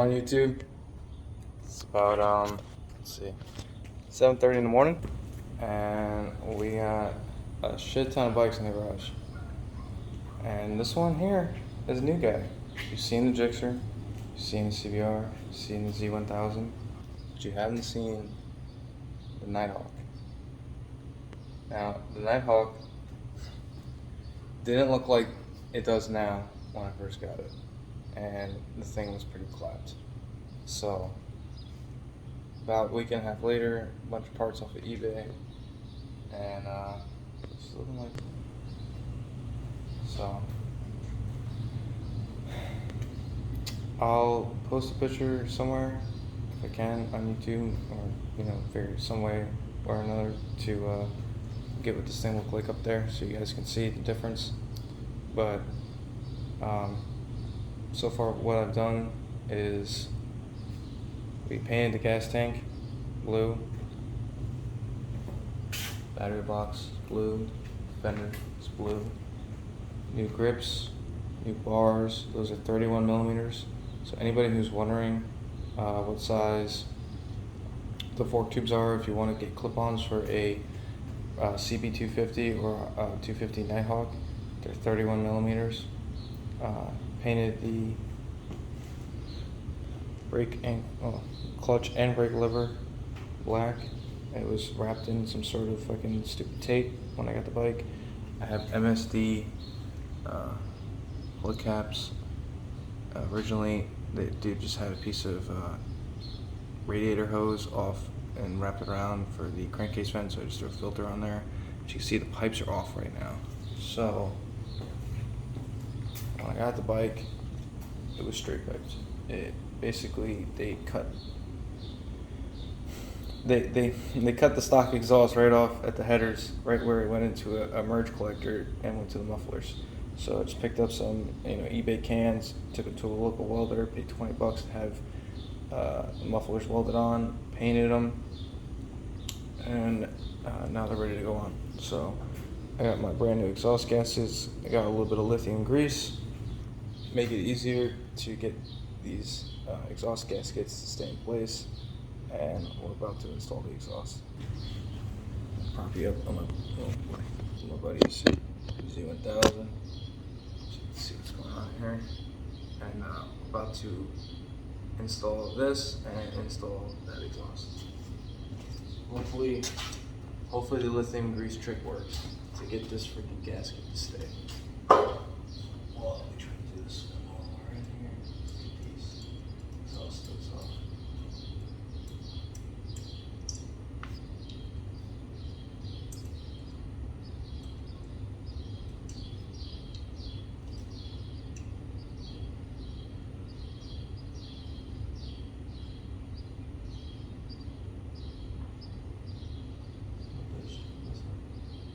on YouTube. It's about let's see, 7:30 in the morning, and we got a shit ton of bikes in the garage. And this one here is a new guy. You've seen the Gixxer, you've seen the CBR, you've seen the Z1000, but you haven't seen the Nighthawk. Now, the Nighthawk didn't look like it does now when I first got it, and the thing was pretty clapped. So, about a week and a half later, a bunch of parts off of eBay, and it's looking like. So, I'll post a picture somewhere if I can on YouTube, or figure some way or another to get what this thing look like up there, so you guys can see the difference. But so far, what I've done is we painted the gas tank blue, battery box blue, fender is blue, new grips, new bars. Those are 31 millimeters. So anybody who's wondering what size the fork tubes are, if you want to get clip-ons for a CB250 or a 250 Nighthawk, they're 31 millimeters. Painted the clutch and brake lever black. It was wrapped in some sort of fucking stupid tape when I got the bike. I have MSD hood caps. Originally, the dude just had a piece of radiator hose off and wrapped it around for the crankcase vent, so I just threw a filter on there. But you can see the pipes are off right now. So when I got the bike, it was straight pipes. It basically they cut the stock exhaust right off at the headers, right where it went into a merge collector and went to the mufflers. So I just picked up some eBay cans, took it to a local welder, paid $20 to have the mufflers welded on, painted them, and now they're ready to go on. So I got my brand new exhaust gaskets. I got a little bit of lithium grease, make it easier to get these exhaust gaskets to stay in place. And we're about to install the exhaust. Probably up on my buddy's Z1000. So you can see what's going on here. And we're about to install this and install that exhaust. Hopefully the lithium grease trick works to get this freaking gasket to stay. Well, let me try to do this right here. Piece. Exhaust goes off.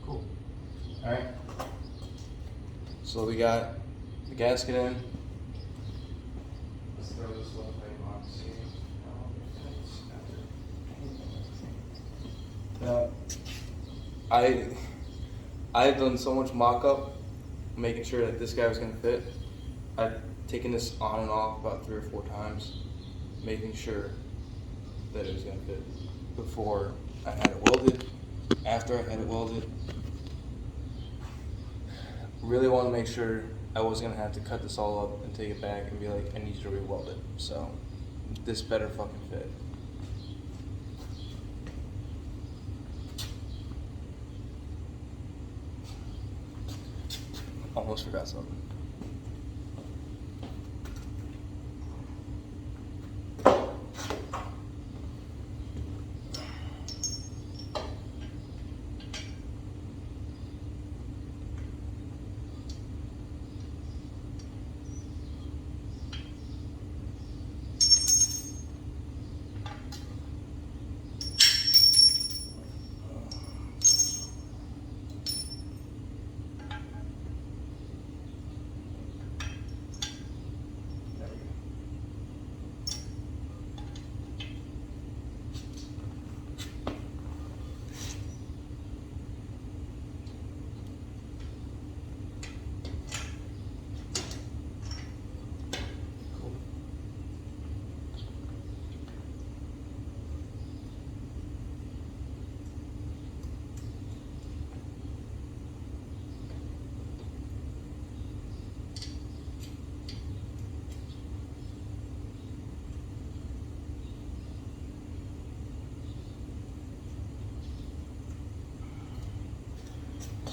Cool. All right. So we got the gasket in. Let's throw this little thing on. See. I've done so much mock-up, making sure that this guy was gonna fit. I've taken this on and off about 3 or 4 times, making sure that it was gonna fit before I had it welded, after I had it welded. Really want to make sure I was gonna have to cut this all up and take it back and be like, I need you to re-weld it. So this better fucking fit. Almost forgot something.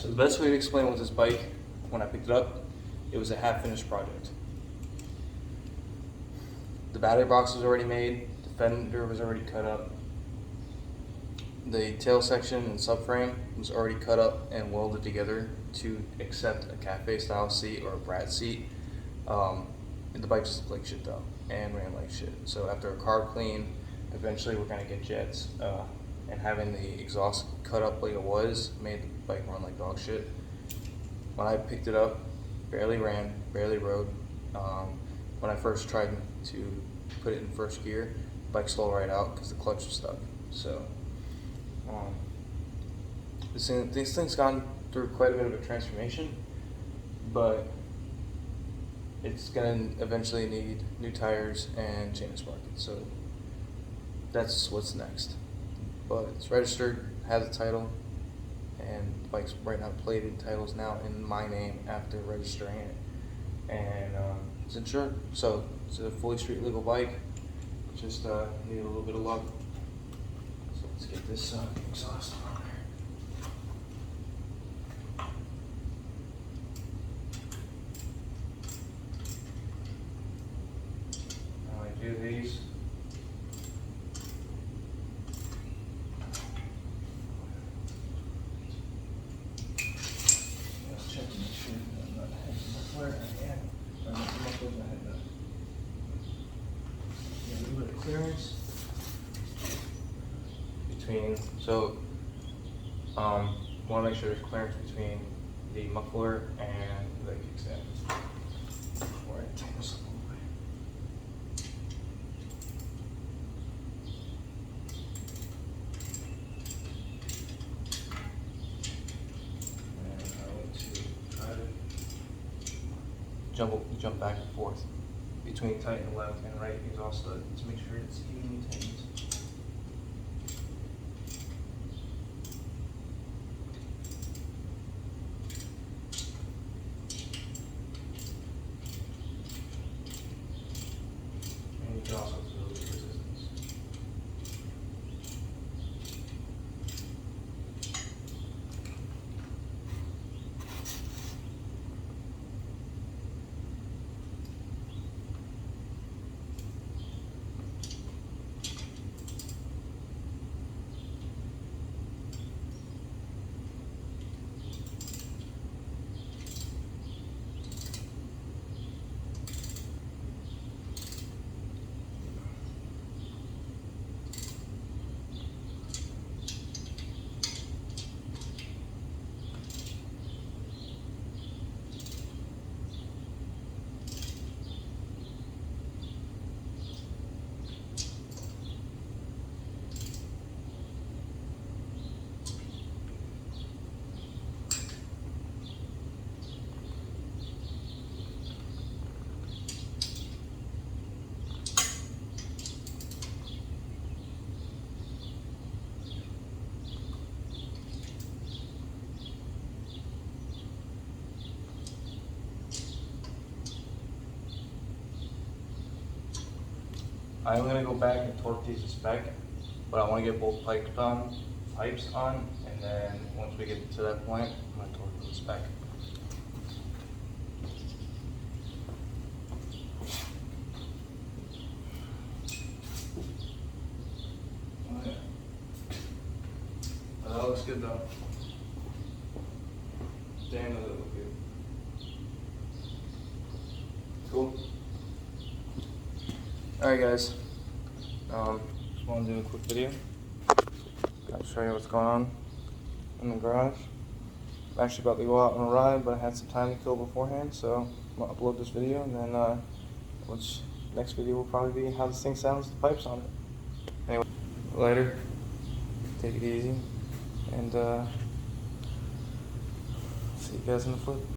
So the best way to explain with this bike, when I picked it up, it was a half-finished project. The battery box was already made, the fender was already cut up, the tail section and subframe was already cut up and welded together to accept a cafe style seat or a Brad seat. The bike just looked like shit though, and ran like shit. So after a carb clean, eventually we're gonna get jets, and having the exhaust cut up like it was made the bike run like dog shit. When I picked it up, barely ran, barely rode. When I first tried to put it in first gear, the bike slowed right out because the clutch was stuck. So this thing's gone through quite a bit of a transformation, but it's gonna eventually need new tires and chain and sprocket. So that's what's next. But it's registered, has a title, and the bike's right now plated. Title's now in my name after registering it, and it's insured. So it's a fully street legal bike. Just need a little bit of luck. So let's get this exhaust on there. Now I do these. Let's check to make sure I'm not heading where I am. I'm not come up with my head up. Get a little bit of clearance between, so want to make sure there's clearance between the muffler and the kickstand before I take this all the way. And I want to try to jump back and forth between tight and left and right exhaust stud to make sure it's evenly tightened. And you can also feel the resistance. I'm gonna go back and torque these to spec, but I want to get both pipes on, and then once we get to that point, I'm gonna torque them to spec. Oh yeah, that looks good though. Damn, does it look good. Cool. Alright guys, just want to do a quick video. I'll show you what's going on in the garage. I'm actually about to go out on a ride, but I had some time to kill beforehand, so I'm going to upload this video, and then next video will probably be how this thing sounds with the pipes on it. Anyway, later, take it easy, and see you guys in the flip.